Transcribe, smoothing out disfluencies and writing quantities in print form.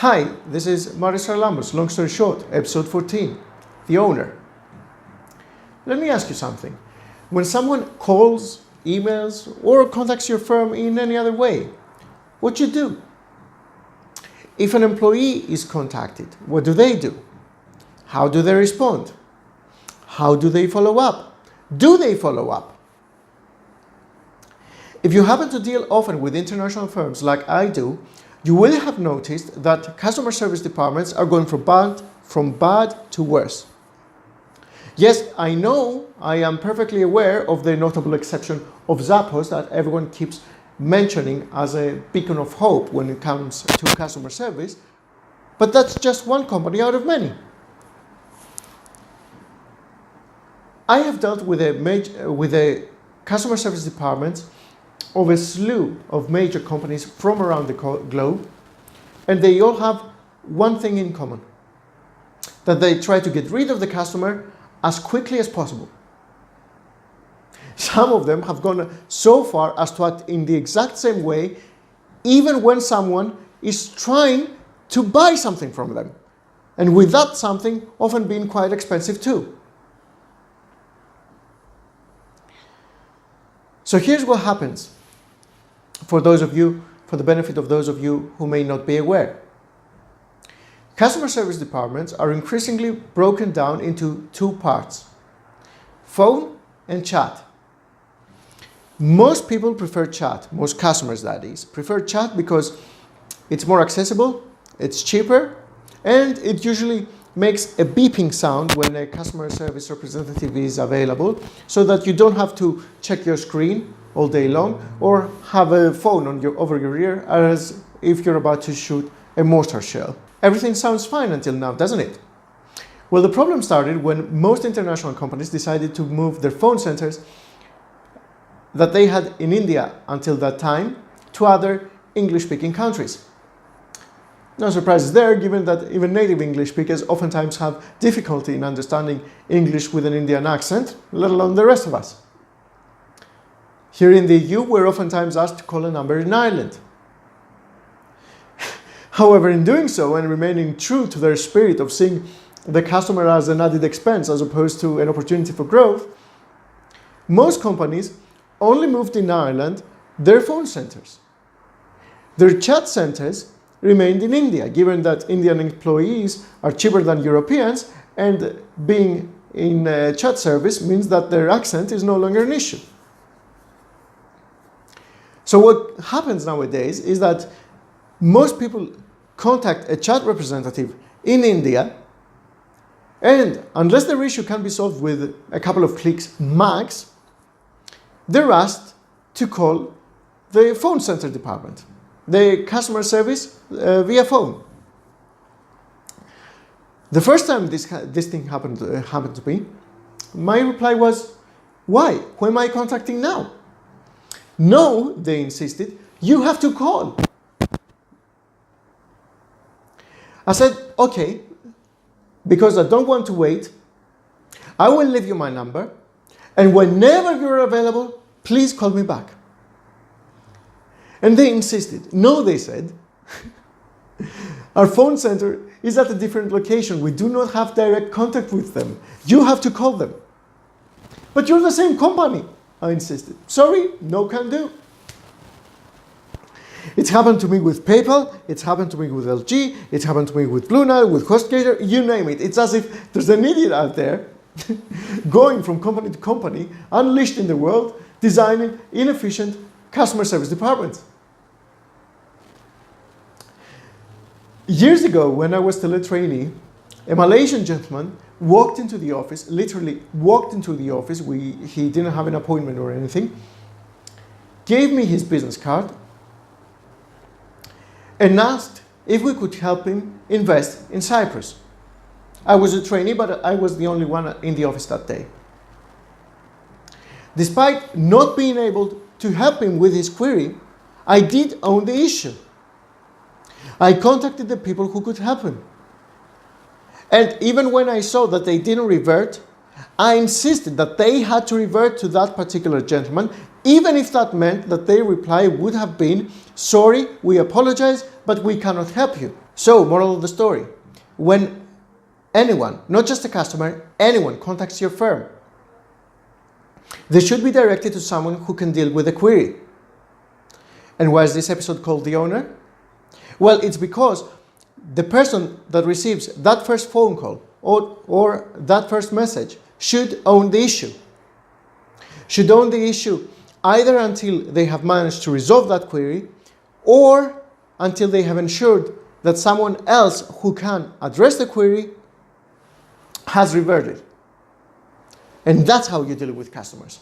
Hi, this is Marios-Nicolaos Charalambous, long story short, episode 14, the owner. Let me ask you something. When someone calls, emails, or contacts your firm in any other way, what do you do? If an employee is contacted, what do? How do they respond? How do they follow up? Do they follow up? If you happen to deal often with international firms like I do, you will have noticed that customer service departments are going from bad to worse. Yes, I know, I am perfectly aware of the notable exception of Zappos that everyone keeps mentioning as a beacon of hope when it comes to customer service, but that's just one company out of many. I have dealt with a customer service department of a slew of major companies from around the globe, and they all have one thing in common: that they try to get rid of the customer as quickly as possible. Some of them have gone so far as to act in the exact same way even when someone is trying to buy something from them, and with that something often being quite expensive too. So here's what happens for the benefit of those of you who may not be aware. Customer service departments are increasingly broken down into two parts: phone and chat. Most people prefer chat, most customers that is, prefer chat because it's more accessible, it's cheaper, and it usually makes a beeping sound when a customer service representative is available, so that you don't have to check your screen all day long or have a phone over your ear as if you're about to shoot a mortar shell. Everything sounds fine until now, doesn't it? Well, the problem started when most international companies decided to move their phone centers that they had in India until that time to other English-speaking countries. No surprises there, given that even native English speakers oftentimes have difficulty in understanding English with an Indian accent, let alone the rest of us. Here in the EU, we're oftentimes asked to call a number in Ireland. However, in doing so and remaining true to their spirit of seeing the customer as an added expense as opposed to an opportunity for growth, most companies only moved in Ireland their phone centers. Their chat centers remained in India, given that Indian employees are cheaper than Europeans, and being in chat service means that their accent is no longer an issue. So what happens nowadays is that most people contact a chat representative in India, and unless their issue can be solved with a couple of clicks max, they're asked to call the phone center department, the customer service via phone. The first time this thing happened to me, my reply was, "Why? Who am I contacting now?" "No," they insisted, "you have to call." I said, "Okay, because I don't want to wait, I will leave you my number, and whenever you're available, please call me back." And they insisted. "No," they said, "our phone center is at a different location. We do not have direct contact with them. You have to call them." "But you're the same company," I insisted. "Sorry, no can do." It's happened to me with PayPal, it's happened to me with LG, it's happened to me with Blue Nile, with HostGator, you name it. It's as if there's an idiot out there going from company to company, unleashed in the world, designing inefficient customer service departments. Years ago, when I was still a trainee, a Malaysian gentleman walked into the office, literally walked into the office, he didn't have an appointment or anything, gave me his business card, and asked if we could help him invest in Cyprus. I was a trainee, but I was the only one in the office that day. Despite not being able to help him with his query, I did own the issue. I contacted the people who could help him. And even when I saw that they didn't revert, I insisted that they had to revert to that particular gentleman even if that meant that their reply would have been, "Sorry, we apologize, but we cannot help you." So, moral of the story, when anyone, not just a customer, anyone contacts your firm, they should be directed to someone who can deal with the query. And why is this episode called The Owner? Well, it's because the person that receives that first phone call or that first message should own the issue. Should own the issue either until they have managed to resolve that query or until they have ensured that someone else who can address the query has reverted. And that's how you deal with customers.